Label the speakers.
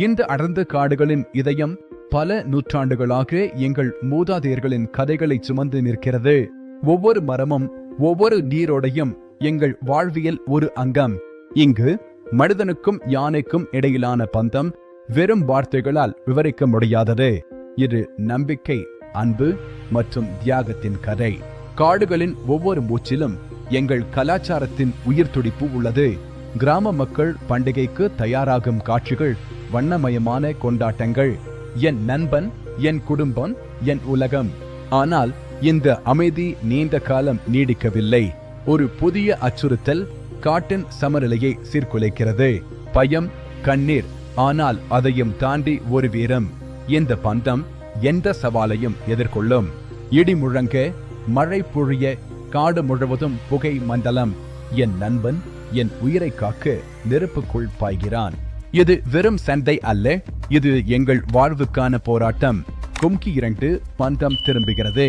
Speaker 1: இந்த அடர்ந்த காடுகளின் இதயம் பல நூற்றாண்டுகளாக எங்கள் மூதாதையர்களின் கதைகளை சுமந்து நிற்கிறது. ஒவ்வொரு மரமும் ஒவ்வொரு நீரோடையும் எங்கள் வாழ்வியல் ஒரு அங்கம். இங்கு மனிதனுக்கும் யானைக்கும் இடையிலான பந்தம் வெறும் வார்த்தைகளால் விவரிக்க முடியாதது. இது நம்பிக்கை, அன்பு மற்றும் தியாகத்தின் கதை. காடுகளின் ஒவ்வொரு மூச்சிலும் எங்கள் கலாச்சாரத்தின் உயிர் துடிப்பு உள்ளது. கிராம மக்கள் பண்டிகைக்கு தயாராகும் காட்சிகள், வண்ணமயமான கொண்டாட்டங்கள். என் நண்பன், என் குடும்பம், என் உலகம். ஆனால் இந்த அமைதி நீண்ட காலம் நீடிக்கவில்லை. ஒரு புதிய அச்சுறுத்தல் காட்டின் சமநிலையை சீர்குலைக்கிறது. பயம், கண்ணீர், ஆனால் அதையும் தாண்டி ஒரு வீரம். இந்த பந்தம் எந்த சவாலையும் எதிர்கொள்ளும். இடி முழங்க, மழை பொழிய, காடு முழுவதும் புகை மண்டலம். என் நண்பன் என் உயிரை காக்க நெருப்புக்குள் பாய்கிறான். இது வெறும் சண்டை அல்ல, இது எங்கள் வாழ்வுக்கான போராட்டம். கும்கி 2 பந்தம் திரும்புகிறது.